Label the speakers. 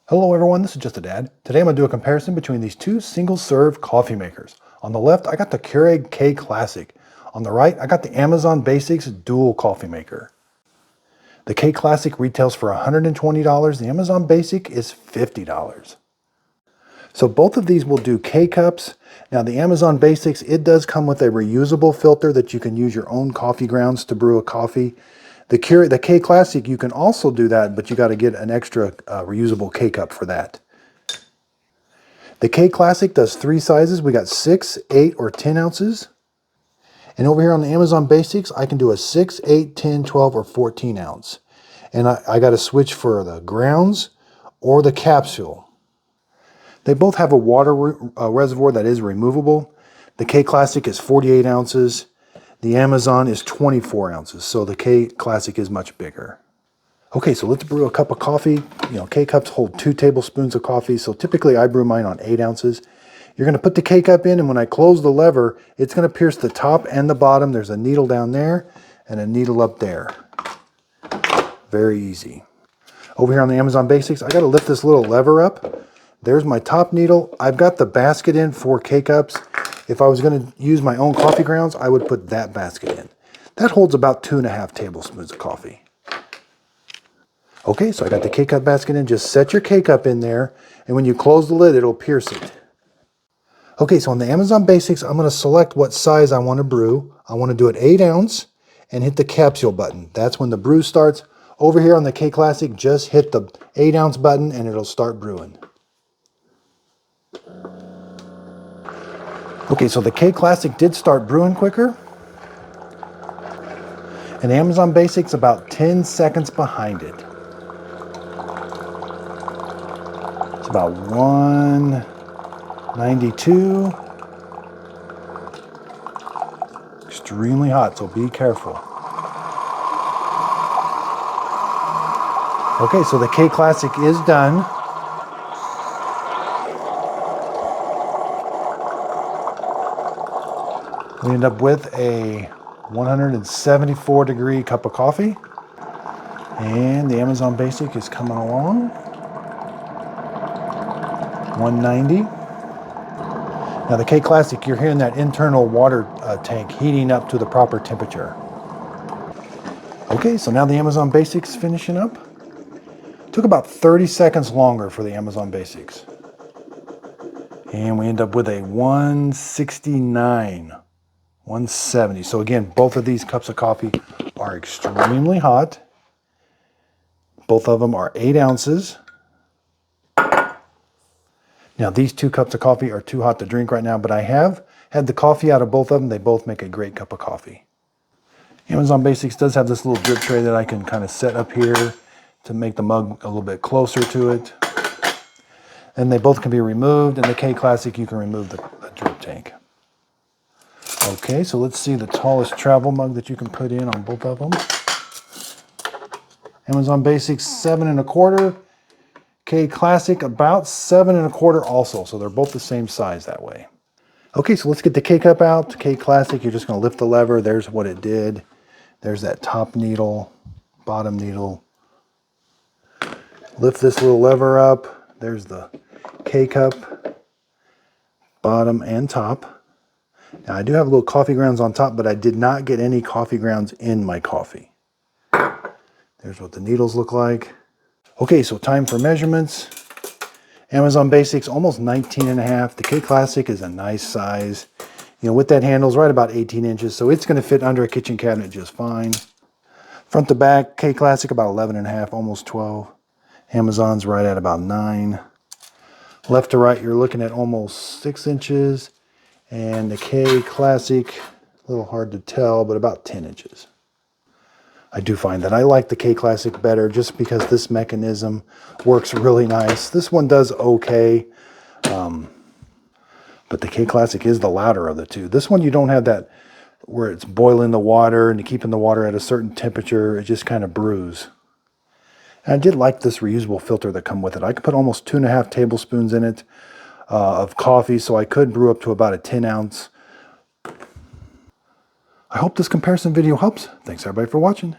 Speaker 1: Hello everyone, this is Just a Dad. Today I'm going to do a comparison between these two single-serve coffee makers. On the left, I got the Keurig K Classic. On the right, I got the Amazon Basics Dual Coffee Maker. The K Classic retails for $120, the Amazon Basic is $50. So both of these will do K-Cups. Now the Amazon Basics, it does come with a reusable filter that you can use your own coffee grounds to brew a coffee. The K Classic, you can also do that, but you got to get an extra reusable K-Cup for that. The K Classic does 3 sizes. We got 6, 8, or 10 ounces. And over here on the Amazon Basics, I can do a 6, 8, 10, 12, or 14 ounce. And I got to switch for the grounds or the capsule. They both have a water reservoir that is removable. The K Classic is 48 ounces. The Amazon is 24 ounces, so the K Classic is much bigger. Okay, so let's brew a cup of coffee. K-Cups hold 2 tablespoons of coffee, so typically I brew mine on 8 ounces. You're going to put the K-Cup in, and when I close the lever, it's going to pierce the top and the bottom. There's a needle down there and a needle up there. Very easy. Over here on the Amazon Basics, I got to lift this little lever up. There's my top needle. I've got the basket in for K-Cups. If I was going to use my own coffee grounds, I would put that basket in. That holds about 2.5 tablespoons of coffee. Okay, so I got the K-Cup basket in. Just set your K-Cup in there, and when you close the lid, it'll pierce it. Okay, so on the Amazon Basics, I'm going to select what size I want to brew. I want to do it 8 ounce and hit the capsule button. That's when the brew starts. Over here on the K Classic, just hit the 8 ounce button and it'll start brewing. Okay, so the K Classic did start brewing quicker. And the Amazon Basics about 10 seconds behind it. It's about 192. Extremely hot, so be careful. Okay, so the K Classic is done. We end up with a 174 degree cup of coffee. And the Amazon Basic is coming along. 190. Now the K Classic, you're hearing that internal water tank heating up to the proper temperature. Okay, so now the Amazon Basics finishing up. Took about 30 seconds longer for the Amazon Basics. And we end up with a 169. 170. So again, both of these cups of coffee are extremely hot. Both of them are 8 ounces. Now these 2 cups of coffee are too hot to drink right now, but I have had the coffee out of both of them. They both make a great cup of coffee. Amazon Basics does have this little drip tray that I can kind of set up here to make the mug a little bit closer to it. And they both can be removed. In the K Classic, you can remove the drip tank. Okay, so let's see the tallest travel mug that you can put in on both of them. Amazon Basics 7 1/4. K Classic about 7 1/4 also. So they're both the same size that way. Okay, so let's get the K-Cup out. K Classic, you're just going to lift the lever. There's what it did. There's that top needle, bottom needle. Lift this little lever up. There's the K-Cup, bottom and top. Now I do have little coffee grounds on top, but I did not get any coffee grounds in my coffee. There's what the needles look like. Okay, so time for measurements. Amazon Basics, almost 19.5. The K Classic is a nice size. With that handle's right about 18 inches, so it's going to fit under a kitchen cabinet just fine. Front to back, K Classic about 11.5, almost 12. Amazon's right at about 9. Left to right, you're looking at almost 6 inches. And the K Classic, a little hard to tell, but about 10 inches. I do find that I like the K Classic better just because this mechanism works really nice. This one does okay, but the K Classic is the louder of the two. This one you don't have that where it's boiling the water and keeping the water at a certain temperature. It just kind of brews. And I did like this reusable filter that come with it. I could put almost 2.5 tablespoons in it of coffee, so I could brew up to about a 10 ounce. I hope this comparison video helps. Thanks everybody for watching.